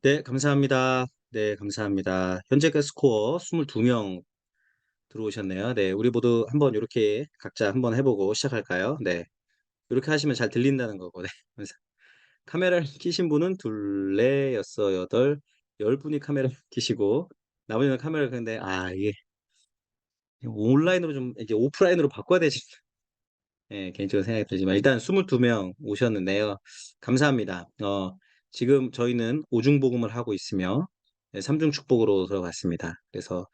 네, 감사합니다. 네, 감사합니다. 현재까지 스코어 22명 들어오셨네요. 네, 우리 모두 한번 이렇게 각자 한번 해보고 시작할까요? 네, 이렇게 하시면 잘 들린다는 거고. 네, 카메라를 켜신 분은 둘, 넷, 여섯, 여덟, 10분이 카메라를 켜시고 나머지는 카메라를 켰는데 이게 온라인으로 좀 이제 오프라인으로 바꿔야 되지. 네, 개인적으로 생각이 들지만 일단 22명 오셨는데요. 감사합니다. 지금 저희는 오중복음을 하고 있으며 네, 삼중축복으로 들어갔습니다. 그래서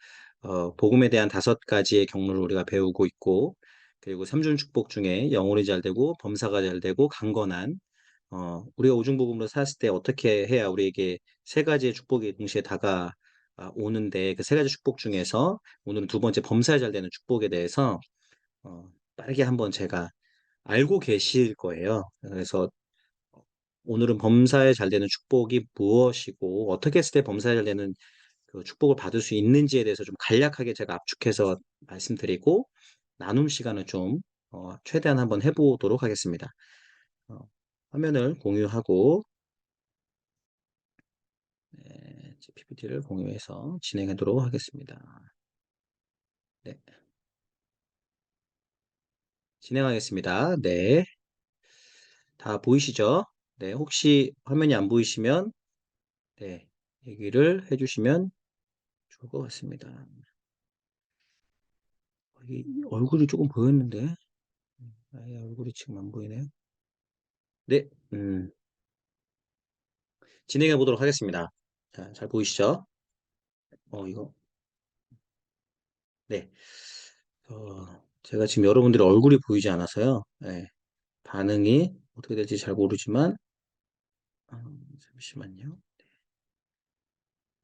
복음에 대한 5가지의 경로를 우리가 배우고 있고 그리고 삼중축복 중에 영혼이 잘 되고 범사가 잘 되고 강건한 우리가 오중복음으로 살았을 때 어떻게 해야 우리에게 3가지의 축복이 동시에 다가오는데 그 3가지 축복 중에서 오늘은 두 번째 범사에 잘 되는 축복에 대해서 빠르게 한번 제가 알고 계실 거예요. 그래서 오늘은 범사에 잘 되는 축복이 무엇이고 어떻게 했을 때 범사에 잘 되는 그 축복을 받을 수 있는지에 대해서 좀 간략하게 제가 압축해서 말씀드리고 나눔 시간을 좀 최대한 한번 해보도록 하겠습니다. 어, 화면을 공유하고 네, PPT를 공유해서 진행하도록 하겠습니다. 네, 진행하겠습니다. 네, 다 보이시죠? 네, 혹시 화면이 안 보이시면 네, 얘기를 해주시면 좋을 것 같습니다. 얼굴이 조금 보였는데 아예 얼굴이 지금 안 보이네요. 네, 진행해 보도록 하겠습니다. 자, 잘 보이시죠? 이거 네, 제가 지금 여러분들의 얼굴이 보이지 않아서요. 네, 반응이 어떻게 될지 잘 모르지만 잠시만요.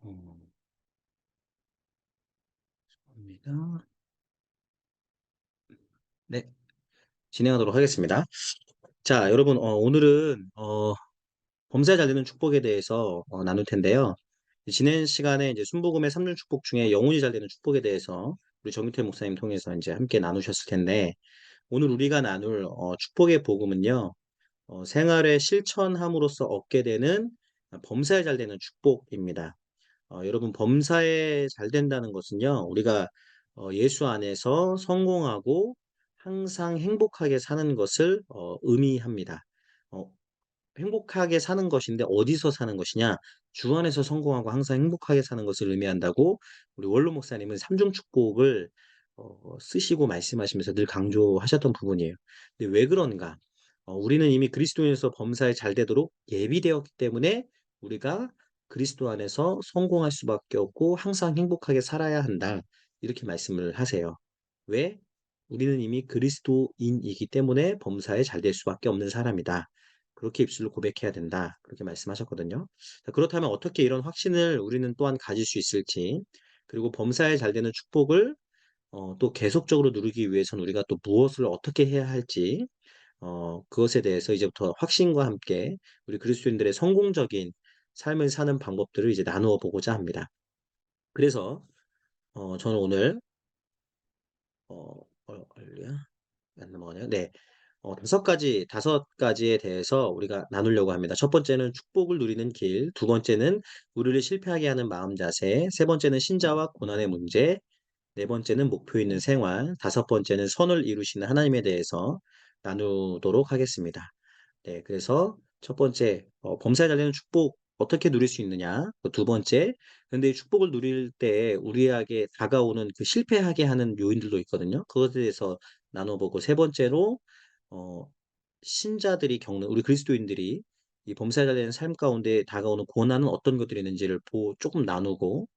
어, 죄송합니다. 네, 진행하도록 하겠습니다. 자, 여러분 오늘은 범사에 잘되는 축복에 대해서 나눌 텐데요. 지난 시간에 이제 순복음의 3중 축복 중에 영혼이 잘 되는 축복에 대해서 우리 정유태 목사님 통해서 이제 함께 나누셨을 텐데 오늘 우리가 나눌 축복의 복음은요. 생활에 실천함으로써 얻게 되는 범사에 잘 되는 축복입니다. 여러분 범사에 잘 된다는 것은요. 우리가 예수 안에서 성공하고 항상 행복하게 사는 것을 의미합니다. 어, 행복하게 사는 것인데 어디서 사는 것이냐? 주 안에서 성공하고 항상 행복하게 사는 것을 의미한다고 우리 원로 목사님은 삼중 축복을 쓰시고 말씀하시면서 늘 강조하셨던 부분이에요. 근데 왜 그런가? 우리는 이미 그리스도인에서 범사에 잘 되도록 예비되었기 때문에 우리가 그리스도 안에서 성공할 수밖에 없고 항상 행복하게 살아야 한다. 이렇게 말씀을 하세요. 왜? 우리는 이미 그리스도인이기 때문에 범사에 잘 될 수밖에 없는 사람이다. 그렇게 입술로 고백해야 된다. 그렇게 말씀하셨거든요. 자, 그렇다면 어떻게 이런 확신을 우리는 또한 가질 수 있을지, 그리고 범사에 잘 되는 축복을 또 계속적으로 누리기 위해서는 우리가 또 무엇을 어떻게 해야 할지, 그것에 대해서 이제부터 확신과 함께 우리 그리스도인들의 성공적인 삶을 사는 방법들을 이제 나누어 보고자 합니다. 그래서 저는 오늘 얼른 안 넘어가네요. 네. 5가지에 대해서 우리가 나누려고 합니다. 첫 번째는 축복을 누리는 길, 두 번째는 우리를 실패하게 하는 마음 자세, 세 번째는 신자와 고난의 문제, 네 번째는 목표 있는 생활, 다섯 번째는 선을 이루시는 하나님에 대해서 나누도록 하겠습니다. 네, 그래서 첫 번째, 범사에 달리는 축복 어떻게 누릴 수 있느냐? 두 번째, 근데 이 축복을 누릴 때 우리에게 다가오는 그 실패하게 하는 요인들도 있거든요. 그것에 대해서 나눠보고 세 번째로 어, 신자들이 겪는 우리 그리스도인들이 이 범사에 달리는 삶 가운데 다가오는 고난은 어떤 것들이 있는지를 조금 나누고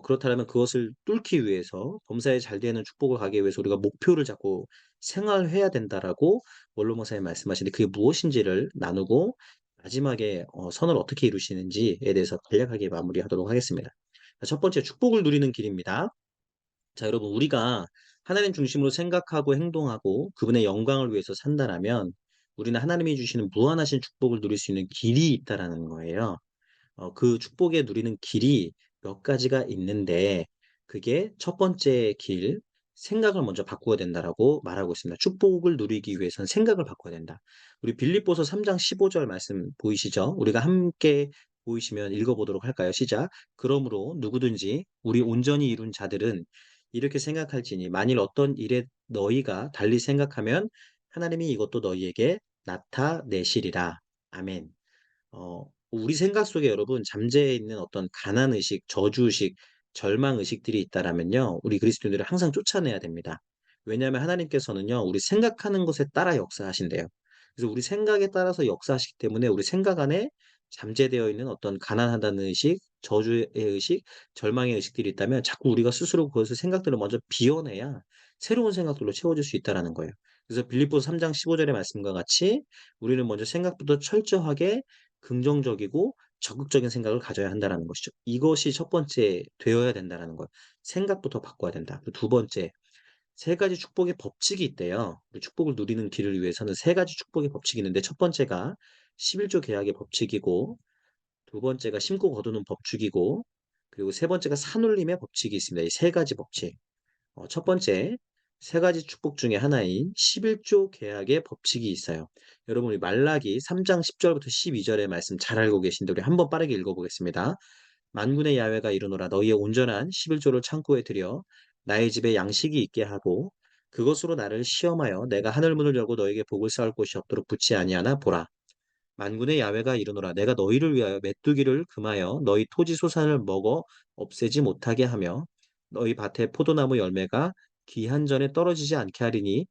그렇다면 그것을 뚫기 위해서 범사에 잘 되는 축복을 가기 위해서 우리가 목표를 잡고 생활해야 된다라고 원로 목사님 말씀하시는데 그게 무엇인지를 나누고 마지막에 선을 어떻게 이루시는지에 대해서 간략하게 마무리하도록 하겠습니다. 자, 첫 번째 축복을 누리는 길입니다. 자, 여러분 우리가 하나님 중심으로 생각하고 행동하고 그분의 영광을 위해서 산다라면 우리는 하나님이 주시는 무한하신 축복을 누릴 수 있는 길이 있다라는 거예요. 그 축복에 누리는 길이 몇 가지가 있는데 그게 첫 번째 길, 생각을 먼저 바꾸어야 된다라고 말하고 있습니다. 축복을 누리기 위해서는 생각을 바꿔야 된다. 우리 빌립보서 3장 15절 말씀 보이시죠? 우리가 함께 보이시면 읽어보도록 할까요? 시작. 그러므로 누구든지 우리 온전히 이룬 자들은 이렇게 생각할지니 만일 어떤 일에 너희가 달리 생각하면 하나님이 이것도 너희에게 나타내시리라. 아멘. 우리 생각 속에 여러분 잠재해 있는 어떤 가난 의식, 저주 의식, 절망 의식들이 있다라면요. 우리 그리스도인들은 항상 쫓아내야 됩니다. 왜냐하면 하나님께서는요. 우리 생각하는 것에 따라 역사하신대요. 그래서 우리 생각에 따라서 역사하시기 때문에 우리 생각 안에 잠재되어 있는 어떤 가난하다는 의식, 저주의 의식, 절망의 의식들이 있다면 자꾸 우리가 스스로 그것을 생각들을 먼저 비워내야 새로운 생각들로 채워질 수 있다라는 거예요. 그래서 빌립보서 3장 15절의 말씀과 같이 우리는 먼저 생각부터 철저하게 긍정적이고 적극적인 생각을 가져야 한다라는 것이죠. 이것이 첫 번째 되어야 된다라는 거예요. 생각부터 바꿔야 된다. 그리고 두 번째, 세 가지 축복의 법칙이 있대요. 우리 축복을 누리는 길을 위해서는 세 가지 축복의 법칙이 있는데 첫 번째가 11조 계약의 법칙이고 두 번째가 심고 거두는 법칙이고 그리고 세 번째가 산울림의 법칙이 있습니다. 이 세 가지 법칙. 첫 번째, 세 가지 축복 중에 하나인 11조 계약의 법칙이 있어요. 여러분, 우리 말라기 3장 10절부터 12절의 말씀 잘 알고 계신데 우리 한번 빠르게 읽어보겠습니다. 만군의 야훼가 이르노라 너희의 온전한 11조를 창고에 들여 나의 집에 양식이 있게 하고 그것으로 나를 시험하여 내가 하늘 문을 열고 너에게 복을 쌓을 곳이 없도록 붙지 아니하나 보라. 만군의 야훼가 이르노라 내가 너희를 위하여 메뚜기를 금하여 너희 토지 소산을 먹어 없애지 못하게 하며 너희 밭의 포도나무 열매가 기한 전에 떨어지지 않게 하리니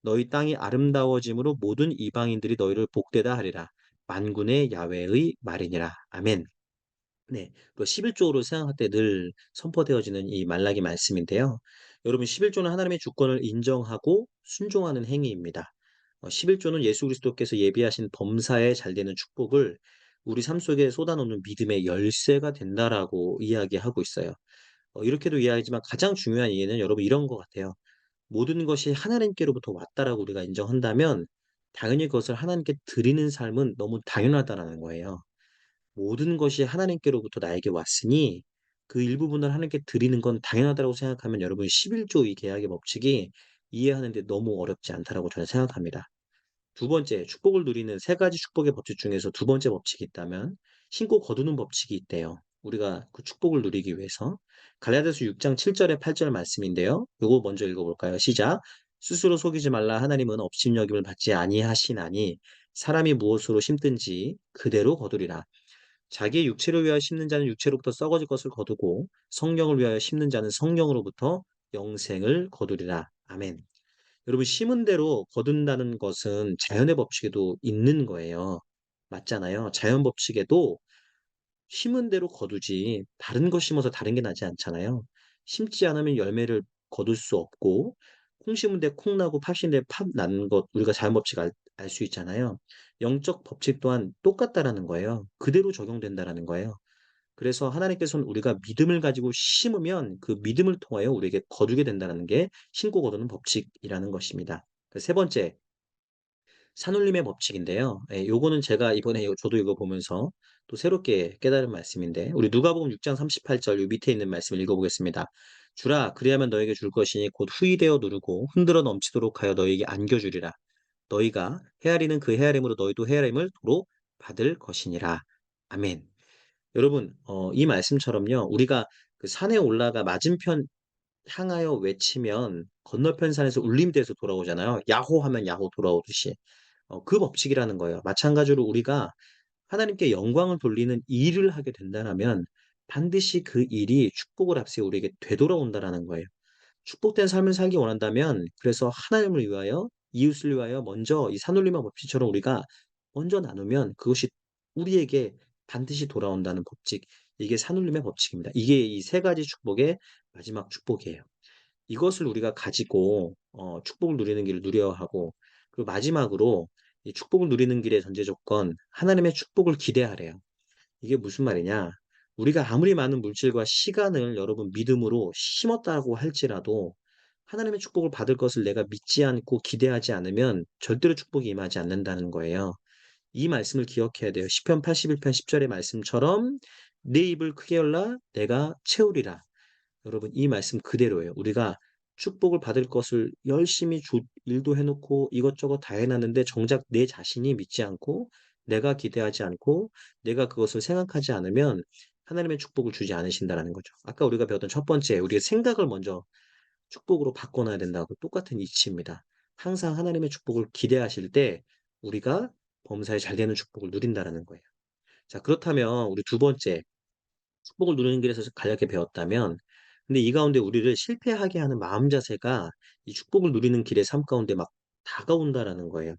너희 땅이 아름다워짐으로 모든 이방인들이 너희를 복되다 하리라. 만군의 야훼의 말이니라. 아멘. 네. 또 11조로 생각할 때 늘 선포되어지는 이 말라기 말씀인데요. 여러분 11조는 하나님의 주권을 인정하고 순종하는 행위입니다. 11조는 예수 그리스도께서 예비하신 범사에 잘 되는 축복을 우리 삶 속에 쏟아놓는 믿음의 열쇠가 된다라고 이야기하고 있어요. 이렇게도 이야기하지만 가장 중요한 이해는 여러분 이런 것 같아요. 모든 것이 하나님께로부터 왔다라고 우리가 인정한다면 당연히 그것을 하나님께 드리는 삶은 너무 당연하다라는 거예요. 모든 것이 하나님께로부터 나에게 왔으니 그 일부분을 하나님께 드리는 건 당연하다고 생각하면 여러분 11조 이 계약의 법칙이 이해하는 데 너무 어렵지 않다라고 저는 생각합니다. 두 번째, 축복을 누리는 세 가지 축복의 법칙 중에서 두 번째 법칙이 있다면 신고 거두는 법칙이 있대요. 우리가 그 축복을 누리기 위해서. 갈라디아서 6장 7절에 8절 말씀인데요. 요거 먼저 읽어볼까요? 시작. 스스로 속이지 말라 하나님은 업신여김을 받지 아니하시나니 사람이 무엇으로 심든지 그대로 거두리라. 자기의 육체를 위하여 심는 자는 육체로부터 썩어질 것을 거두고 성령을 위하여 심는 자는 성령으로부터 영생을 거두리라. 아멘. 여러분 심은 대로 거둔다는 것은 자연의 법칙에도 있는 거예요. 맞잖아요. 자연 법칙에도 심은 대로 거두지 다른 거 심어서 다른 게 나지 않잖아요. 심지 않으면 열매를 거둘 수 없고 콩 심은 데 콩 나고 팥 심은 데 팥 나는 것 우리가 자연 법칙 알 수 있잖아요. 영적 법칙 또한 똑같다라는 거예요. 그대로 적용된다라는 거예요. 그래서 하나님께서는 우리가 믿음을 가지고 심으면 그 믿음을 통하여 우리에게 거두게 된다는 게 심고 거두는 법칙이라는 것입니다. 세 번째, 산울림의 법칙인데요. 예, 요거는 제가 이번에 저도 이거 보면서 또 새롭게 깨달은 말씀인데 우리 누가복음 6장 38절 요 밑에 있는 말씀을 읽어보겠습니다. 주라 그리하면 너에게 줄 것이니 곧 후이되어 누르고 흔들어 넘치도록 하여 너에게 안겨주리라. 너희가 헤아리는 그 헤아림으로 너희도 헤아림을 도로 받을 것이니라. 아멘. 여러분 이 말씀처럼요. 우리가 그 산에 올라가 맞은편 향하여 외치면 건너편 산에서 울림대에서 돌아오잖아요. 야호하면 야호 돌아오듯이. 그 법칙이라는 거예요. 마찬가지로 우리가 하나님께 영광을 돌리는 일을 하게 된다면 반드시 그 일이 축복을 앞세워 우리에게 되돌아온다라는 거예요. 축복된 삶을 살기 원한다면 그래서 하나님을 위하여 이웃을 위하여 먼저 이 산울림의 법칙처럼 우리가 먼저 나누면 그것이 우리에게 반드시 돌아온다는 법칙. 이게 산울림의 법칙입니다. 이게 이 세 가지 축복의 마지막 축복이에요. 이것을 우리가 가지고 축복을 누리는 길을 누려야 하고 그리고 마지막으로 이 축복을 누리는 길의 전제 조건 하나님의 축복을 기대하래요. 이게 무슨 말이냐? 우리가 아무리 많은 물질과 시간을 여러분 믿음으로 심었다고 할지라도 하나님의 축복을 받을 것을 내가 믿지 않고 기대하지 않으면 절대로 축복이 임하지 않는다는 거예요. 이 말씀을 기억해야 돼요. 시편 81편 10절의 말씀처럼 내 입을 크게 열라 내가 채우리라. 여러분 이 말씀 그대로예요. 우리가 축복을 받을 것을 열심히 일도 해 놓고 이것저것 다 해 놨는데 정작 내 자신이 믿지 않고 내가 기대하지 않고 내가 그것을 생각하지 않으면 하나님의 축복을 주지 않으신다라는 거죠. 아까 우리가 배웠던 첫 번째, 우리의 생각을 먼저 축복으로 바꿔놔야 된다고 똑같은 이치입니다. 항상 하나님의 축복을 기대하실 때 우리가 범사에 잘 되는 축복을 누린다라는 거예요. 자, 그렇다면 우리 두 번째, 축복을 누리는 길에서 간략히 배웠다면, 근데 이 가운데 우리를 실패하게 하는 마음 자세가 이 축복을 누리는 길의 삶 가운데 막 다가온다라는 거예요.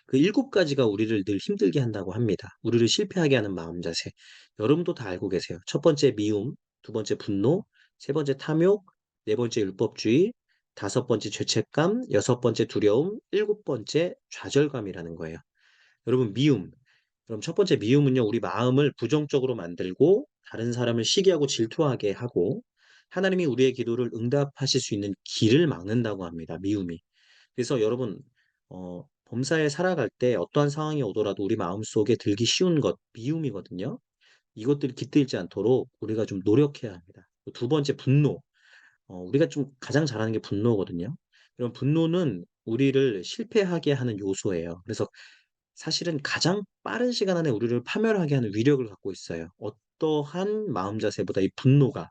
그 일곱 가지가 우리를 늘 힘들게 한다고 합니다. 우리를 실패하게 하는 마음 자세. 여러분도 다 알고 계세요. 첫 번째 미움, 두 번째 분노, 세 번째 탐욕, 네 번째 율법주의, 다섯 번째 죄책감, 여섯 번째 두려움, 일곱 번째 좌절감이라는 거예요. 여러분, 미움. 그럼 첫 번째 미움은요, 우리 마음을 부정적으로 만들고 다른 사람을 시기하고 질투하게 하고 하나님이 우리의 기도를 응답하실 수 있는 길을 막는다고 합니다. 미움이. 그래서 여러분, 범사에 살아갈 때 어떠한 상황이 오더라도 우리 마음속에 들기 쉬운 것, 미움이거든요. 이것들이 깃들지 않도록 우리가 좀 노력해야 합니다. 두 번째, 분노. 우리가 좀 가장 잘하는 게 분노거든요. 이런 분노는 우리를 실패하게 하는 요소예요. 그래서 사실은 가장 빠른 시간 안에 우리를 파멸하게 하는 위력을 갖고 있어요. 어떠한 마음 자세보다 이 분노가.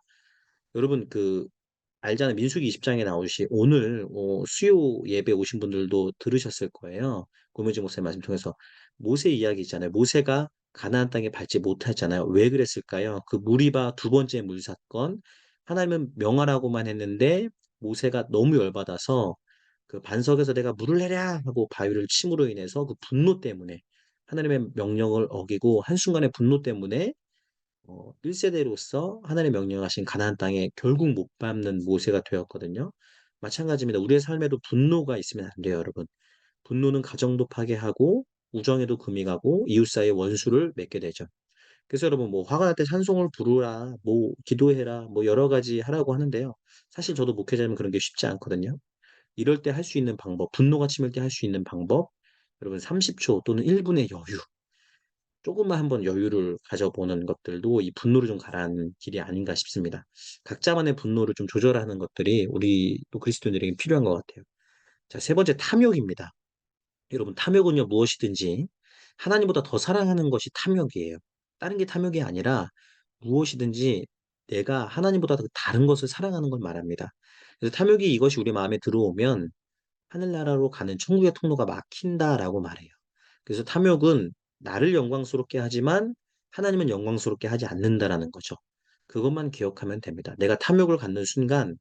여러분 알잖아요. 민수기 20장에 나오시 오늘 수요 예배 오신 분들도 들으셨을 거예요. 고명지 목사님 말씀 통해서 모세 이야기 있잖아요. 모세가 가나안 땅에 밟지 못했잖아요. 왜 그랬을까요? 그 무리바 두 번째 물 사건. 하나님은 명하라고만 했는데 모세가 너무 열받아서 그 반석에서 내가 물을 내랴 하고 바위를 침으로 인해서 그 분노 때문에 하나님의 명령을 어기고 한순간의 분노 때문에 1세대로서 하나님의 명령하신 가나안 땅에 결국 못 밟는 모세가 되었거든요. 마찬가지입니다. 우리의 삶에도 분노가 있으면 안 돼요, 여러분. 분노는 가정도 파괴하고 우정에도 금이 가고 이웃 사이의 원수를 맺게 되죠. 그래서 여러분 뭐 화가 날 때 찬송을 부르라, 뭐 기도해라, 뭐 여러 가지 하라고 하는데요. 사실 저도 목회자면 그런 게 쉽지 않거든요. 이럴 때 할 수 있는 방법, 분노가 치밀 때 할 수 있는 방법, 여러분 30초 또는 1분의 여유, 조금만 한번 여유를 가져보는 것들도 이 분노를 좀 가라앉는 길이 아닌가 싶습니다. 각자만의 분노를 좀 조절하는 것들이 우리 또 그리스도인들에게 필요한 것 같아요. 자, 세 번째 탐욕입니다. 여러분, 탐욕은요, 무엇이든지 하나님보다 더 사랑하는 것이 탐욕이에요. 다른 게 탐욕이 아니라 무엇이든지 내가 하나님보다 더 다른 것을 사랑하는 걸 말합니다. 그래서 탐욕이 이것이 우리 마음에 들어오면 하늘나라로 가는 천국의 통로가 막힌다라고 말해요. 그래서 탐욕은 나를 영광스럽게 하지만 하나님은 영광스럽게 하지 않는다라는 거죠. 그것만 기억하면 됩니다. 내가 탐욕을 갖는 순간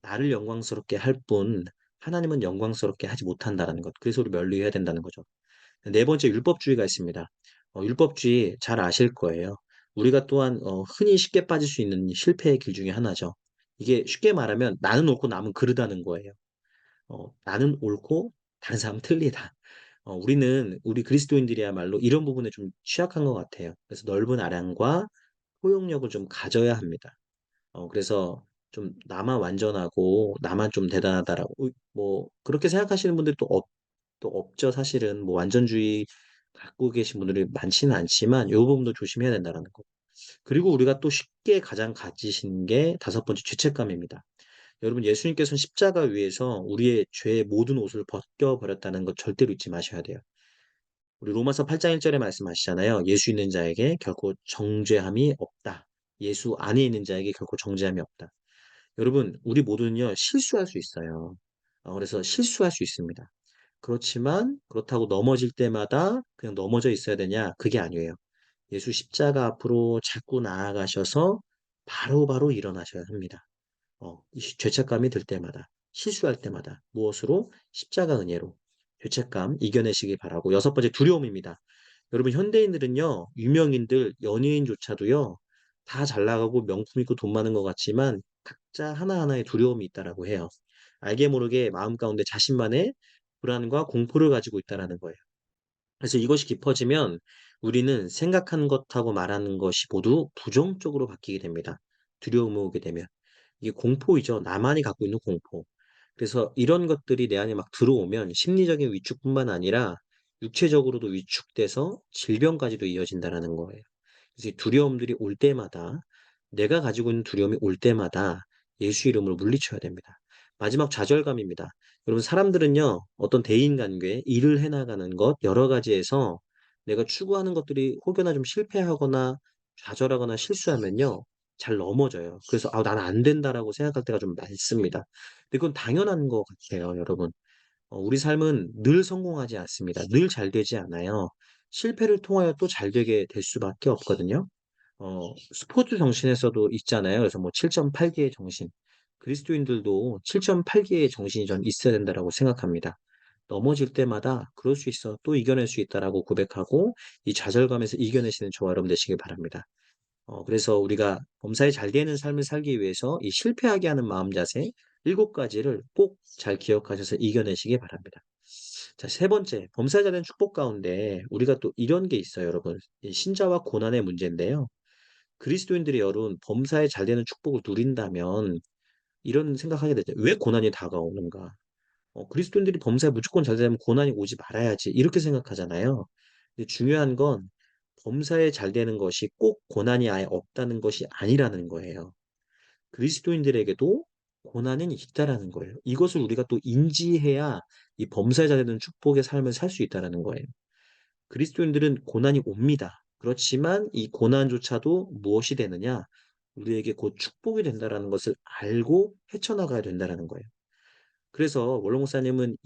나를 영광스럽게 할 뿐 하나님은 영광스럽게 하지 못한다라는 것. 그래서 우리 면류해야 된다는 거죠. 네 번째 율법주의가 있습니다. 율법주의 잘 아실 거예요. 우리가 또한 흔히 쉽게 빠질 수 있는 실패의 길 중에 하나죠. 이게 쉽게 말하면 나는 옳고 남은 그르다는 거예요. 나는 옳고 다른 사람은 틀리다. 우리 그리스도인들이야말로 이런 부분에 좀 취약한 것 같아요. 그래서 넓은 아량과 포용력을 좀 가져야 합니다. 그래서 좀 나만 완전하고 나만 좀 대단하다라고 뭐 그렇게 생각하시는 분들이 또 없죠. 사실은 뭐 완전주의 갖고 계신 분들이 많지는 않지만 이 부분도 조심해야 된다는 거. 그리고 우리가 또 쉽게 가장 가지신 게 다섯 번째 죄책감입니다. 여러분 예수님께서는 십자가 위에서 우리의 죄의 모든 옷을 벗겨버렸다는 것 절대로 잊지 마셔야 돼요. 우리 로마서 8장 1절에 말씀하시잖아요. 예수 있는 자에게 결코 정죄함이 없다. 예수 안에 있는 자에게 결코 정죄함이 없다. 여러분 우리 모두는요 실수할 수 있어요. 그래서 실수할 수 있습니다. 그렇지만 그렇다고 넘어질 때마다 그냥 넘어져 있어야 되냐? 그게 아니에요. 예수 십자가 앞으로 자꾸 나아가셔서 바로바로 일어나셔야 합니다. 이 죄책감이 들 때마다, 실수할 때마다 무엇으로? 십자가 은혜로 죄책감 이겨내시기 바라고. 여섯 번째 두려움입니다. 여러분 현대인들은요, 유명인들, 연예인조차도요, 다 잘 나가고 명품 있고 돈 많은 것 같지만 각자 하나하나의 두려움이 있다라고 해요. 알게 모르게 마음 가운데 자신만의 불안과 공포를 가지고 있다라는 거예요. 그래서 이것이 깊어지면 우리는 생각하는 것하고 말하는 것이 모두 부정적으로 바뀌게 됩니다. 두려움이 오게 되면. 이게 공포이죠. 나만이 갖고 있는 공포. 그래서 이런 것들이 내 안에 막 들어오면 심리적인 위축뿐만 아니라 육체적으로도 위축돼서 질병까지도 이어진다라는 거예요. 그래서 이 두려움들이 올 때마다 내가 가지고 있는 두려움이 올 때마다 예수 이름으로 물리쳐야 됩니다. 마지막 좌절감입니다. 여러분 사람들은요 어떤 대인관계 일을 해나가는 것 여러 가지에서 내가 추구하는 것들이 혹여나 좀 실패하거나 좌절하거나 실수하면요. 잘 넘어져요. 그래서 '아 나는 안 된다.'라고 생각할 때가 좀 많습니다. 근데 그건 당연한 것 같아요, 여러분. 우리 삶은 늘 성공하지 않습니다. 늘 잘 되지 않아요. 실패를 통하여 또 잘 되게 될 수밖에 없거든요. 스포츠 정신에서도 있잖아요. 그래서 뭐 7.8 개의 정신. 그리스도인들도 7.8 개의 정신이 전 있어야 된다라고 생각합니다. 넘어질 때마다 '그럴 수 있어. 또 이겨낼 수 있다.'라고 고백하고 이 좌절감에서 이겨내시는 저와 여러분 되시길 바랍니다. 그래서 우리가 범사에 잘 되는 삶을 살기 위해서 이 실패하게 하는 마음 자세 7 가지를 꼭 잘 기억하셔서 이겨내시기 바랍니다. 자, 세 번째, 범사에 잘 되는 축복 가운데 우리가 또 이런 게 있어요, 여러분. 이 신자와 고난의 문제인데요. 그리스도인들이 여러분 범사에 잘 되는 축복을 누린다면 이런 생각하게 되죠. '왜 고난이 다가오는가?' 그리스도인들이 범사에 무조건 잘 되면 고난이 오지 말아야지 이렇게 생각하잖아요. 근데 중요한 건 범사에 잘 되는 것이 꼭 고난이 아예 없다는 것이 아니라는 거예요. 그리스도인들에게도 고난은 있다라는 거예요. 이것을 우리가 또 인지해야 이 범사에 잘 되는 축복의 삶을 살 수 있다라는 거예요. 그리스도인들은 고난이 옵니다. 그렇지만 이 고난조차도 무엇이 되느냐? 우리에게 곧 축복이 된다라는 것을 알고 헤쳐나가야 된다라는 거예요. 그래서 원로 목사님은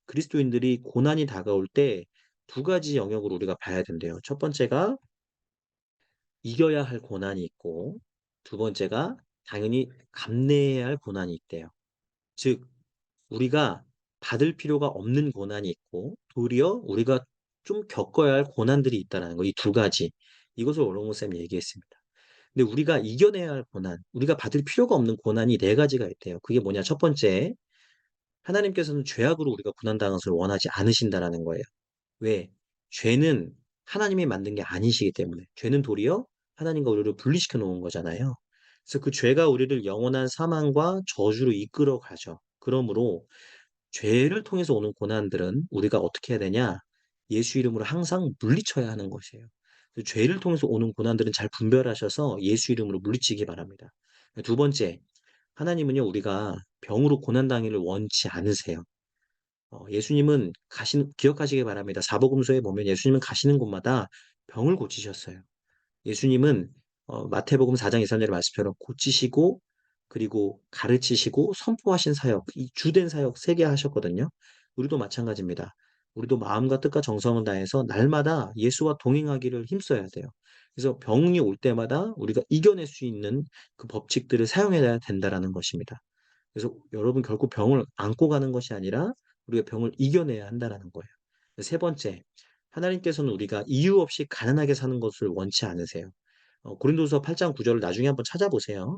그리스도인들이 고난이 다가올 때 두 가지 영역으로 우리가 봐야 된대요. 첫 번째가 이겨야 할 고난이 있고 두 번째가 당연히 감내해야 할 고난이 있대요. 즉 우리가 받을 필요가 없는 고난이 있고 도리어 우리가 좀 겪어야 할 고난들이 있다라는 거 이 두 가지. 이것을 원로 목사님이 얘기했습니다. 근데 우리가 이겨내야 할 고난, 우리가 받을 필요가 없는 고난이 네 가지가 있대요. 그게 뭐냐? 첫 번째, 하나님께서는 죄악으로 우리가 고난당한 것을 원하지 않으신다라는 거예요. 왜? 죄는 하나님이 만든 게 아니시기 때문에. 죄는 도리어 하나님과 우리를 분리시켜 놓은 거잖아요. 그래서 그 죄가 우리를 영원한 사망과 저주로 이끌어 가죠. 그러므로 죄를 통해서 오는 고난들은 우리가 어떻게 해야 되냐? 예수 이름으로 항상 물리쳐야 하는 것이에요. 그 죄를 통해서 오는 고난들은 잘 분별하셔서 예수 이름으로 물리치기 바랍니다. 두 번째, 하나님은요, 우리가 병으로 고난당하기를 원치 않으세요. 예수님은 기억하시기 바랍니다. 사복음서에 보면 예수님은 가시는 곳마다 병을 고치셨어요. 예수님은 마태복음 4장 23절의 말씀처럼 고치시고 그리고 가르치시고 선포하신 사역, 이 주된 사역 3개 하셨거든요. 우리도 마찬가지입니다. 우리도 마음과 뜻과 정성을 다해서 날마다 예수와 동행하기를 힘써야 돼요. 그래서 병이 올 때마다 우리가 이겨낼 수 있는 그 법칙들을 사용해야 된다라는 것입니다. 그래서 여러분 결코 병을 안고 가는 것이 아니라 우리가 병을 이겨내야 한다라는 거예요. 세 번째, 하나님께서는 우리가 이유 없이 가난하게 사는 것을 원치 않으세요. 고린도서 8장 9절을 나중에 한번 찾아보세요.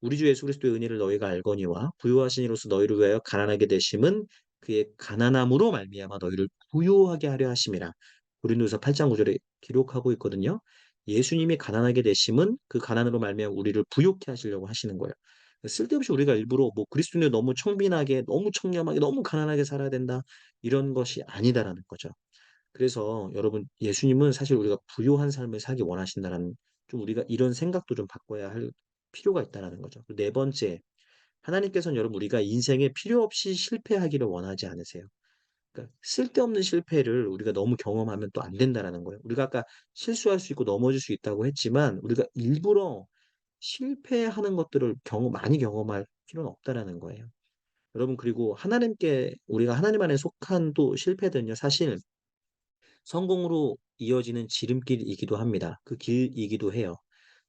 우리 주 예수 그리스도의 은혜를 너희가 알거니와 부요하신 이로써 너희를 위하여 가난하게 되심은 그의 가난함으로 말미암아 너희를 부요하게 하려 하심이라. 고린도서 8장 9절에 기록하고 있거든요. 예수님이 가난하게 되심은 그 가난으로 말미암아 우리를 부요케 하시려고 하시는 거예요. 쓸데없이 우리가 일부러 뭐 그리스도인을 너무 청빈하게, 너무 청렴하게, 너무 가난하게 살아야 된다 이런 것이 아니다라는 거죠. 그래서 여러분 예수님은 사실 우리가 부요한 삶을 살기 원하신다라는 좀 우리가 이런 생각도 좀 바꿔야 할 필요가 있다라는 거죠. 네 번째, 하나님께서는 여러분 우리가 인생에 필요 없이 실패하기를 원하지 않으세요. 그러니까 쓸데없는 실패를 우리가 너무 경험하면 또 안 된다라는 거예요. 우리가 아까 실수할 수 있고 넘어질 수 있다고 했지만 우리가 일부러 실패하는 것들을 많이 경험할 필요는 없다라는 거예요. 여러분 그리고 우리가 하나님 안에 속한 또 실패들은요. 사실 성공으로 이어지는 지름길이기도 합니다. 그 길이기도 해요.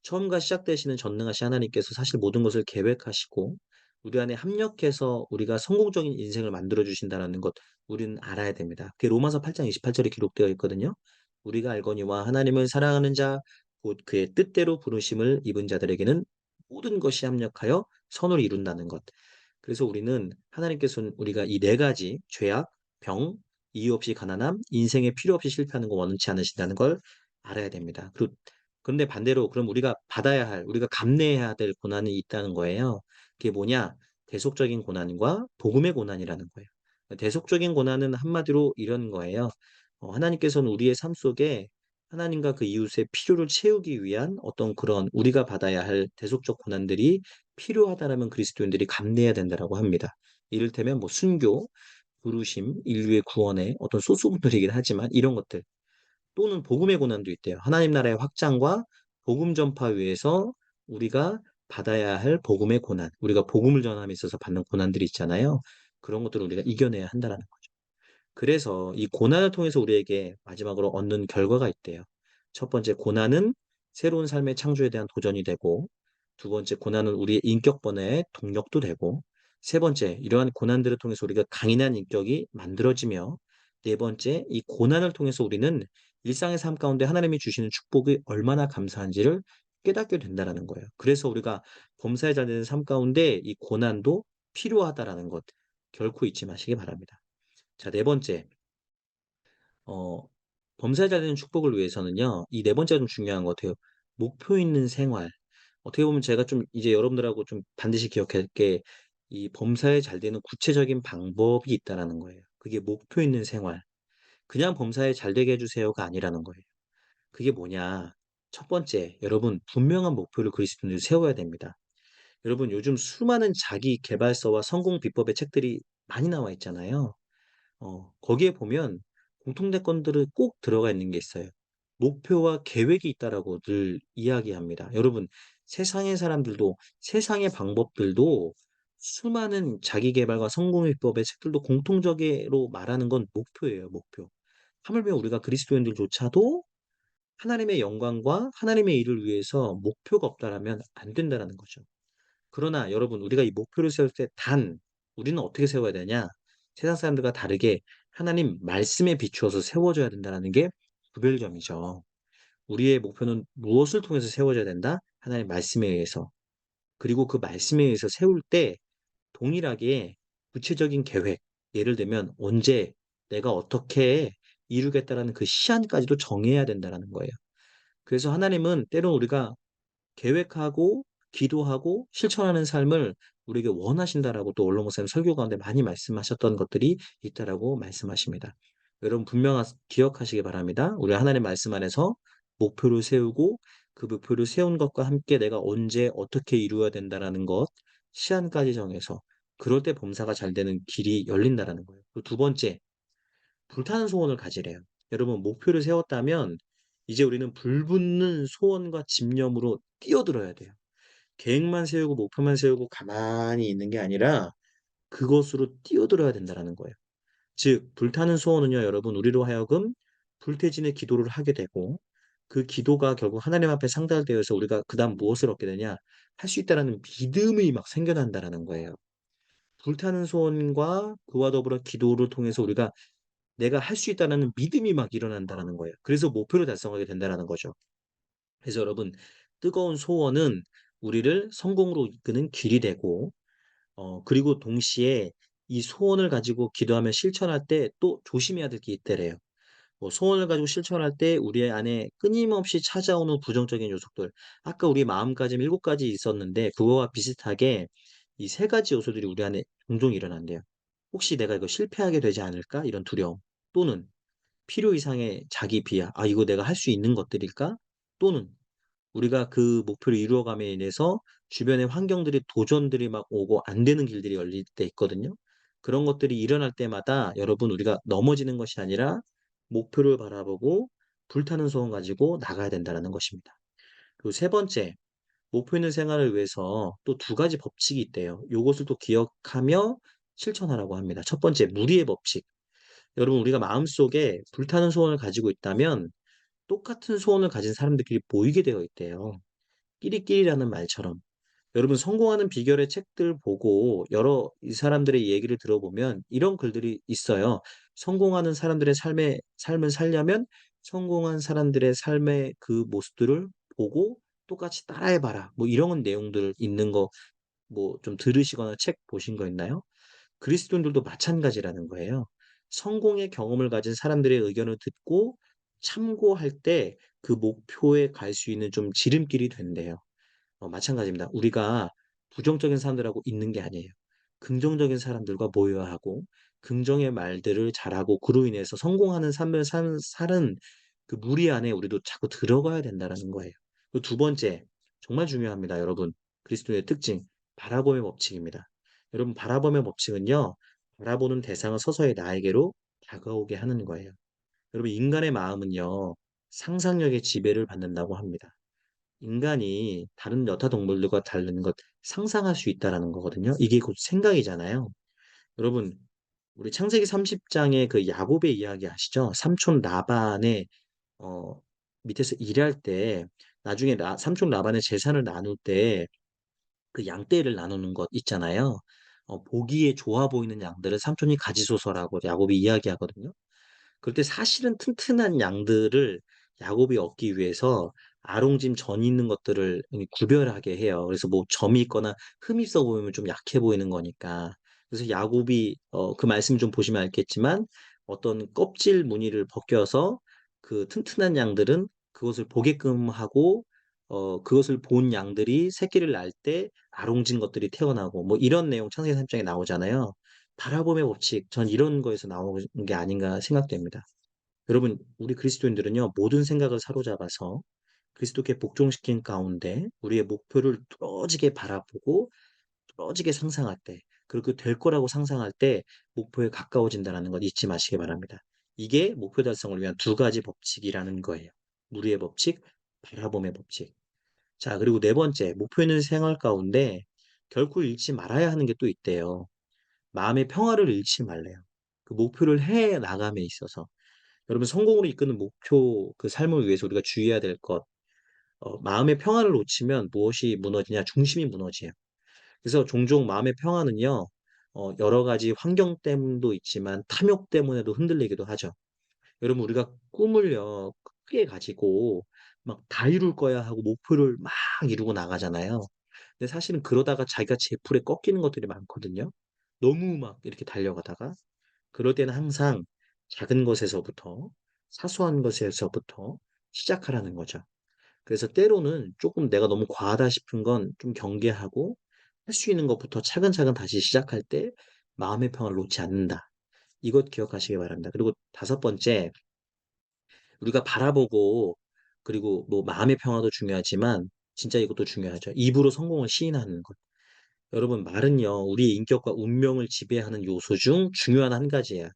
처음과 시작되시는 전능하신 하나님께서 사실 모든 것을 계획하시고 우리 안에 합력해서 우리가 성공적인 인생을 만들어 주신다는 것 우리는 알아야 됩니다. 그게 로마서 8장 28절에 기록되어 있거든요. 우리가 알거니와 하나님을 사랑하는 자 곧 그의 뜻대로 부르심을 입은 자들에게는 모든 것이 합력하여 선을 이룬다는 것. 그래서 우리는 하나님께서는 우리가 이 네 가지 죄악, 병, 이유 없이 가난함, 인생에 필요 없이 실패하는 거 원치 않으신다는 걸 알아야 됩니다. 그런데 반대로 그럼 우리가 감내해야 될 고난이 있다는 거예요. 그게 뭐냐? 대속적인 고난과 복음의 고난이라는 거예요. 대속적인 고난은 한마디로 이런 거예요. 하나님께서는 우리의 삶 속에 하나님과 그 이웃의 필요를 채우기 위한 어떤 그런 우리가 받아야 할 대속적 고난들이 필요하다라면 그리스도인들이 감내해야 된다라고 합니다. 이를테면 뭐 순교, 부르심, 인류의 구원의 어떤 소수분들이긴 하지만 이런 것들. 또는 복음의 고난도 있대요. 하나님 나라의 확장과 복음 전파 위해서 우리가 받아야 할 복음의 고난, 우리가 복음을 전함에 있어서 받는 고난들이 있잖아요. 그런 것들을 우리가 이겨내야 한다라는 거죠. 그래서 이 고난을 통해서 우리에게 마지막으로 얻는 결과가 있대요. 첫 번째, 고난은 새로운 삶의 창조에 대한 도전이 되고, 두 번째, 고난은 우리의 인격 번뇌의 동력도 되고, 세 번째, 이러한 고난들을 통해서 우리가 강인한 인격이 만들어지며, 네 번째, 이 고난을 통해서 우리는 일상의 삶 가운데 하나님이 주시는 축복이 얼마나 감사한지를 깨닫게 된다는 거예요. 그래서 우리가 범사에 잘 되는 삶 가운데 이 고난도 필요하다라는 것 결코 잊지 마시기 바랍니다. 자, 네 번째, 어, 범사에 잘 되는 축복을 위해서는요, 이 네 번째가 좀 중요한 것 같아요. 목표 있는 생활. 어떻게 보면 제가 좀 이제 여러분들하고 좀 반드시 기억할 게 이 범사에 잘 되는 구체적인 방법이 있다라는 거예요. 그게 목표 있는 생활. 그냥 범사에 잘 되게 해주세요가 아니라는 거예요. 그게 뭐냐? 첫 번째, 여러분, 분명한 목표를 그리스도인들이 세워야 됩니다. 여러분, 요즘 수많은 자기 개발서와 성공 비법의 책들이 많이 나와 있잖아요. 거기에 보면 공통된 건들은 꼭 들어가 있는 게 있어요. 목표와 계획이 있다라고 늘 이야기합니다. 여러분, 세상의 사람들도, 세상의 방법들도 수많은 자기 개발과 성공 비법의 책들도 공통적으로 말하는 건 목표예요, 목표. 하물며 우리가 그리스도인들조차도 하나님의 영광과 하나님의 일을 위해서 목표가 없다라면 안 된다라는 거죠. 그러나 여러분, 우리가 이 목표를 세울 때 우리는 어떻게 세워야 되냐? 세상 사람들과 다르게 하나님 말씀에 비추어서 세워져야 된다는 게 구별점이죠. 우리의 목표는 무엇을 통해서 세워져야 된다? 하나님 말씀에 의해서. 그리고 그 말씀에 의해서 세울 때 동일하게 구체적인 계획, 예를 들면 언제 내가 어떻게 이루겠다라는 그 시한까지도 정해야 된다는 거예요. 그래서 하나님은 때론 우리가 계획하고 기도하고 실천하는 삶을 우리에게 원하신다라고 또 원로 목사님 설교 가운데 많이 말씀하셨던 것들이 있다라고 말씀하십니다. 여러분 기억하시기 바랍니다. 우리 하나님 말씀 안에서 목표를 세우고 그 목표를 세운 것과 함께 내가 언제 어떻게 이루어야 된다라는 것 시한까지 정해서 그럴 때 범사가 잘 되는 길이 열린다라는 거예요. 그리고 두 번째, 불타는 소원을 가지래요. 여러분 목표를 세웠다면 이제 우리는 불붙는 소원과 집념으로 뛰어들어야 돼요. 계획만 세우고 목표만 세우고 가만히 있는 게 아니라 그것으로 뛰어들어야 된다라는 거예요. 즉 불타는 소원은요 여러분 우리로 하여금 불태진의 기도를 하게 되고 그 기도가 결국 하나님 앞에 상달되어서 우리가 그다음 무엇을 얻게 되냐 할 수 있다라는 믿음이 막 생겨난다라는 거예요. 불타는 소원과 그와 더불어 기도를 통해서 우리가 내가 할 수 있다는 믿음이 막 일어난다는 거예요. 그래서 목표를 달성하게 된다는 거죠. 그래서 여러분, 뜨거운 소원은 우리를 성공으로 이끄는 길이 되고, 그리고 동시에 이 소원을 가지고 기도하며 실천할 때 또 조심해야 될 게 있대래요. 뭐 소원을 가지고 실천할 때 우리 안에 끊임없이 찾아오는 부정적인 요소들. 아까 우리 마음가짐 7가지 있었는데, 그거와 비슷하게 이 3가지 요소들이 우리 안에 종종 일어난대요. 혹시 내가 이거 실패하게 되지 않을까? 이런 두려움. 또는 필요 이상의 자기 비하. 아, 이거 내가 할 수 있는 것들일까? 또는 우리가 그 목표를 이루어감에 인해서 주변의 환경들이 도전들이 막 오고 안 되는 길들이 열릴 때 있거든요. 그런 것들이 일어날 때마다 여러분 우리가 넘어지는 것이 아니라 목표를 바라보고 불타는 소원 가지고 나가야 된다는 것입니다. 그리고 세 번째, 목표 있는 생활을 위해서 또 2가지 법칙이 있대요. 요것을 또 기억하며 실천하라고 합니다. 첫 번째, 무리의 법칙. 여러분 우리가 마음속에 불타는 소원을 가지고 있다면 똑같은 소원을 가진 사람들끼리 모이게 되어 있대요. 끼리끼리라는 말처럼. 여러분 성공하는 비결의 책들 보고 여러 이 사람들의 얘기를 들어보면 이런 글들이 있어요. 성공하는 사람들의 삶을 살려면 성공한 사람들의 삶의 그 모습들을 보고 똑같이 따라해 봐라. 뭐 이런 내용들 있는 거 뭐 좀 들으시거나 책 보신 거 있나요? 그리스도인들도 마찬가지라는 거예요. 성공의 경험을 가진 사람들의 의견을 듣고 참고할 때 그 목표에 갈 수 있는 좀 지름길이 된대요. 마찬가지입니다. 우리가 부정적인 사람들하고 있는 게 아니에요. 긍정적인 사람들과 모여야 하고 긍정의 말들을 잘하고 그로 인해서 성공하는 삶을 사는 그 무리 안에 우리도 자꾸 들어가야 된다라는 거예요. 그리고 두 번째, 정말 중요합니다, 여러분. 그리스도의 특징, 바라봄의 법칙입니다. 여러분, 바라봄의 법칙은요, 바라보는 대상을 서서히 나에게로 다가오게 하는 거예요. 여러분, 인간의 마음은요, 상상력의 지배를 받는다고 합니다. 인간이 다른 여타 동물들과 다른 것 상상할 수 있다라는 거거든요. 이게 곧 생각이잖아요. 여러분, 우리 창세기 30장의 그 야곱의 이야기 아시죠? 삼촌 라반의 어, 밑에서 일할 때 나중에 삼촌 라반의 재산을 나눌 때 그 양떼를 나누는 것 있잖아요. 보기에 좋아 보이는 양들을 삼촌이 가지소서라고 야곱이 이야기하거든요. 그럴 때 사실은 튼튼한 양들을 야곱이 얻기 위해서 아롱짐 전이 있는 것들을 구별하게 해요. 그래서 뭐 점이 있거나 흠이 있어 보이면 좀 약해 보이는 거니까. 그래서 야곱이 그 말씀 좀 보시면 알겠지만 어떤 껍질 무늬를 벗겨서 그 튼튼한 양들은 그것을 보게끔 하고 그것을 본 양들이 새끼를 낳을 때 아롱진 것들이 태어나고 뭐 이런 내용 창세기 3장에 나오잖아요. 바라봄의 법칙, 전 이런 거에서 나오는 게 아닌가 생각됩니다. 여러분, 우리 그리스도인들은요, 모든 생각을 사로잡아서 그리스도께 복종시킨 가운데 우리의 목표를 뚫어지게 바라보고 뚫어지게 상상할 때, 그리고 그 될 거라고 상상할 때 목표에 가까워진다는 것 잊지 마시기 바랍니다. 이게 목표 달성을 위한 두 가지 법칙이라는 거예요. 무리의 법칙, 바라봄의 법칙. 자, 그리고 네 번째, 목표 있는 생활 가운데 결코 잃지 말아야 하는 게 또 있대요. 마음의 평화를 잃지 말래요. 그 목표를 해 나감에 있어서. 여러분 성공으로 이끄는 목표 그 삶을 위해서 우리가 주의해야 될 것, 마음의 평화를 놓치면 무엇이 무너지냐? 중심이 무너져요. 그래서 종종 마음의 평화는요, 여러 가지 환경 때문도 있지만 탐욕 때문에도 흔들리기도 하죠. 여러분 우리가 꿈을요 크게 가지고 막 다 이룰 거야 하고 목표를 막 이루고 나가잖아요. 근데 사실은 그러다가 자기가 제풀에 꺾이는 것들이 많거든요. 너무 막 이렇게 달려가다가 그럴 때는 항상 작은 것에서부터 사소한 것에서부터 시작하라는 거죠. 그래서 때로는 조금 내가 너무 과하다 싶은 건 좀 경계하고 할 수 있는 것부터 차근차근 다시 시작할 때 마음의 평화를 놓지 않는다. 이것 기억하시기 바랍니다. 그리고 다섯 번째, 우리가 바라보고 그리고 뭐 마음의 평화도 중요하지만 진짜 이것도 중요하죠. 입으로 성공을 시인하는 것. 여러분, 말은요, 우리의 인격과 운명을 지배하는 요소 중 중요한 한 가지예요.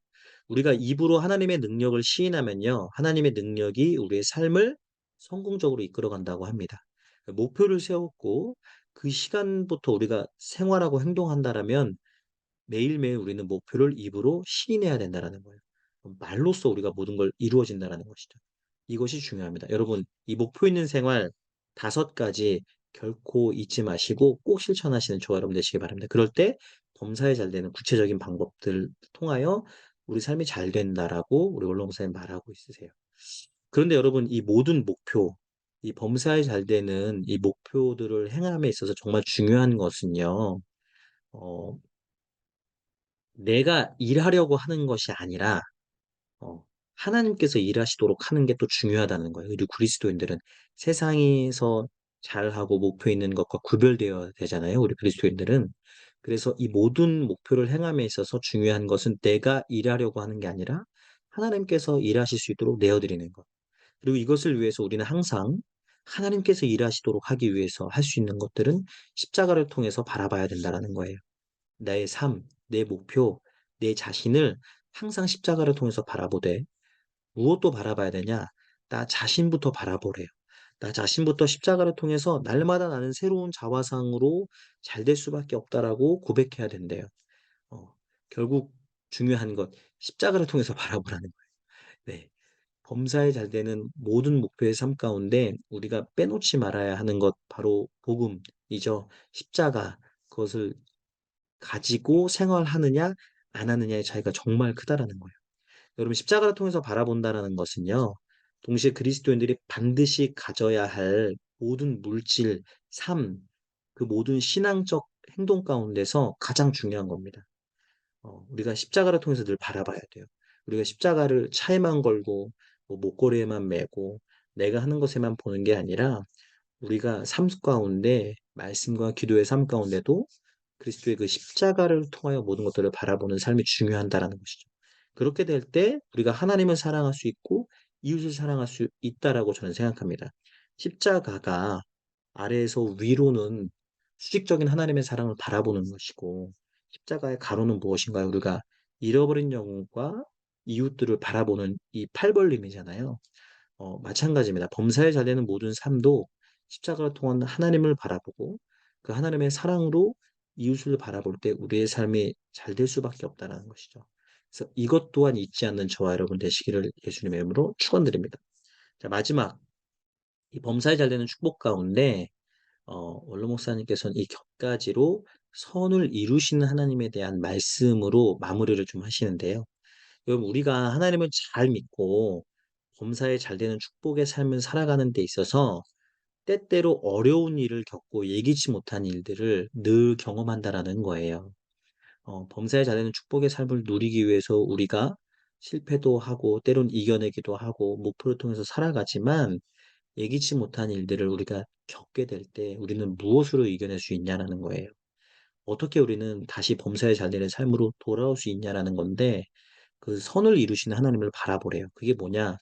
우리가 입으로 하나님의 능력을 시인하면요, 하나님의 능력이 우리의 삶을 성공적으로 이끌어간다고 합니다. 목표를 세웠고 그 시간부터 우리가 생활하고 행동한다라면 매일매일 우리는 목표를 입으로 시인해야 된다라는 거예요. 말로써 우리가 모든 걸 이루어진다라는 것이죠. 이것이 중요합니다. 여러분, 이 목표 있는 생활 다섯 가지 결코 잊지 마시고 꼭 실천하시는 저와 여러분 되시기 바랍니다. 그럴 때 범사에 잘 되는 구체적인 방법들을 통하여 우리 삶이 잘 된다라고 우리 원로 목사님 말하고 있으세요. 그런데 여러분, 이 모든 목표, 이 범사에 잘 되는 이 목표들을 행함에 있어서 정말 중요한 것은요, 어, 내가 일하려고 하는 것이 아니라 어, 하나님께서 일하시도록 하는 게 또 중요하다는 거예요. 우리 그리스도인들은 세상에서 잘하고 목표 있는 것과 구별되어야 되잖아요. 우리 그리스도인들은. 그래서 이 모든 목표를 행함에 있어서 중요한 것은 내가 일하려고 하는 게 아니라 하나님께서 일하실 수 있도록 내어드리는 것. 그리고 이것을 위해서 우리는 항상 하나님께서 일하시도록 하기 위해서 할 수 있는 것들은 십자가를 통해서 바라봐야 된다는 거예요. 나의 삶, 내 목표, 내 자신을 항상 십자가를 통해서 바라보되 무엇도 바라봐야 되냐? 나 자신부터 바라보래요. 나 자신부터 십자가를 통해서 날마다 나는 새로운 자화상으로 잘 될 수밖에 없다라고 고백해야 된대요. 어, 결국 중요한 것, 십자가를 통해서 바라보라는 거예요. 네. 범사에 잘 되는 모든 목표의 삶 가운데 우리가 빼놓지 말아야 하는 것, 바로 복음이죠. 십자가, 그것을 가지고 생활하느냐, 안 하느냐의 차이가 정말 크다라는 거예요. 여러분, 십자가를 통해서 바라본다라는 것은요, 동시에 그리스도인들이 반드시 가져야 할 모든 물질, 삶, 그 모든 신앙적 행동 가운데서 가장 중요한 겁니다. 우리가 십자가를 통해서 늘 바라봐야 돼요. 우리가 십자가를 차에만 걸고, 뭐 목걸이에만 메고, 내가 하는 것에만 보는 게 아니라, 우리가 삶 가운데, 말씀과 기도의 삶 가운데도 그리스도의 그 십자가를 통하여 모든 것들을 바라보는 삶이 중요한다라는 것이죠. 그렇게 될 때 우리가 하나님을 사랑할 수 있고 이웃을 사랑할 수 있다라고 저는 생각합니다. 십자가가 아래에서 위로는 수직적인 하나님의 사랑을 바라보는 것이고 십자가의 가로는 무엇인가요? 우리가 잃어버린 영혼과 이웃들을 바라보는 이 팔벌림이잖아요. 마찬가지입니다. 범사에 잘 되는 모든 삶도 십자가를 통한 하나님을 바라보고 그 하나님의 사랑으로 이웃을 바라볼 때 우리의 삶이 잘 될 수밖에 없다는 것이죠. 그래서 이것 또한 잊지 않는 저와 여러분 되시기를 예수님의 이름으로 축원드립니다. 자, 마지막 이 범사에 잘 되는 축복 가운데 원로 목사님께서는 이 격가지로 선을 이루시는 하나님에 대한 말씀으로 마무리를 좀 하시는데요. 여러분 우리가 하나님을 잘 믿고 범사에 잘 되는 축복의 삶을 살아가는 데 있어서 때때로 어려운 일을 겪고 예기치 못한 일들을 늘 경험한다라는 거예요. 범사에 잘 되는 축복의 삶을 누리기 위해서 우리가 실패도 하고 때론 이겨내기도 하고 목표를 통해서 살아가지만 예기치 못한 일들을 우리가 겪게 될 때 우리는 무엇으로 이겨낼 수 있냐라는 거예요. 어떻게 우리는 다시 범사에 잘 되는 삶으로 돌아올 수 있냐라는 건데 그 선을 이루시는 하나님을 바라보래요. 그게 뭐냐?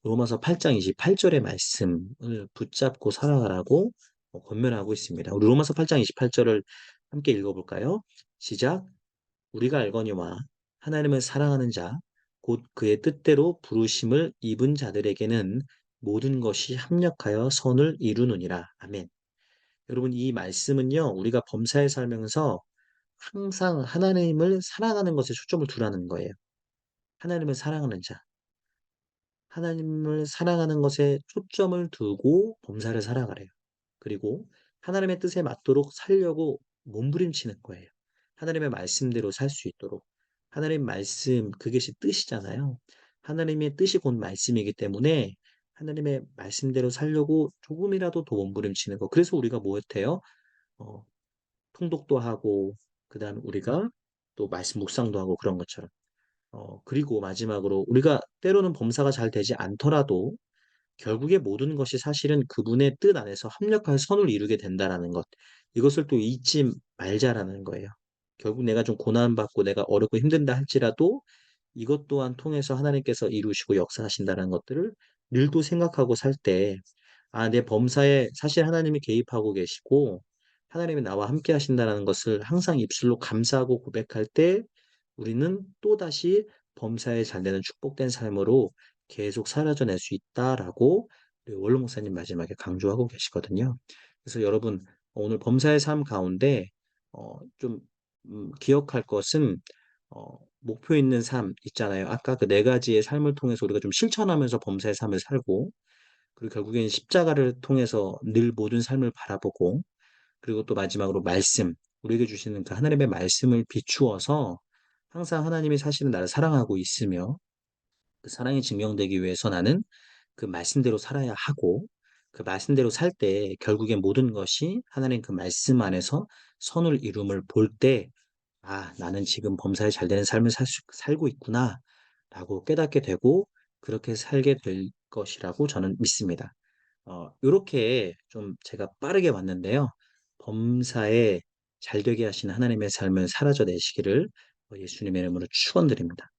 로마서 8장 28절의 말씀을 붙잡고 살아가라고 권면하고 있습니다. 우리 로마서 8장 28절을 함께 읽어볼까요? 시작. 우리가 알거니와 하나님을 사랑하는 자, 곧 그의 뜻대로 부르심을 입은 자들에게는 모든 것이 합력하여 선을 이루느니라. 아멘. 여러분, 이 말씀은요, 우리가 범사에 살면서 항상 하나님을 사랑하는 것에 초점을 두라는 거예요. 하나님을 사랑하는 자. 하나님을 사랑하는 것에 초점을 두고 범사를 살아가래요. 그리고 하나님의 뜻에 맞도록 살려고 몸부림치는 거예요. 하나님의 말씀대로 살 수 있도록. 하나님 말씀, 그것이 뜻이잖아요. 하나님의 뜻이 곧 말씀이기 때문에 하나님의 말씀대로 살려고 조금이라도 더 몸부림치는 거. 그래서 우리가 뭐 했대요? 어, 통독도 하고, 그 다음에 우리가 또 말씀 묵상도 하고 그런 것처럼. 그리고 마지막으로 우리가 때로는 범사가 잘 되지 않더라도 결국에 모든 것이 사실은 그분의 뜻 안에서 합력할 선을 이루게 된다라는 것. 이것을 또 잊지 말자라는 거예요. 결국 내가 좀 고난받고 내가 어렵고 힘든다 할지라도 이것 또한 통해서 하나님께서 이루시고 역사하신다는 것들을 늘 또 생각하고 살 때, 아, 내 범사에 사실 하나님이 개입하고 계시고, 하나님이 나와 함께 하신다는 것을 항상 입술로 감사하고 고백할 때, 우리는 또다시 범사에 잘 되는 축복된 삶으로 계속 사라져낼 수 있다라고 우리 원로 목사님 마지막에 강조하고 계시거든요. 그래서 여러분, 오늘 범사의 삶 가운데, 좀, 기억할 것은, 목표 있는 삶 있잖아요. 아까 그 네 가지의 삶을 통해서 우리가 좀 실천하면서 범사의 삶을 살고, 그리고 결국엔 십자가를 통해서 늘 모든 삶을 바라보고, 그리고 또 마지막으로 말씀, 우리에게 주시는 그 하나님의 말씀을 비추어서 항상 하나님이 사실은 나를 사랑하고 있으며, 그 사랑이 증명되기 위해서 나는 그 말씀대로 살아야 하고, 그 말씀대로 살 때 결국엔 모든 것이 하나님 그 말씀 안에서 선을 이룸을 볼 때, 아, 나는 지금 범사에 잘 되는 삶을 살고 있구나, 라고 깨닫게 되고, 그렇게 살게 될 것이라고 저는 믿습니다. 요렇게 좀 제가 빠르게 왔는데요. 범사에 잘 되게 하시는 하나님의 삶을 사라져 내시기를 예수님의 이름으로 축원드립니다.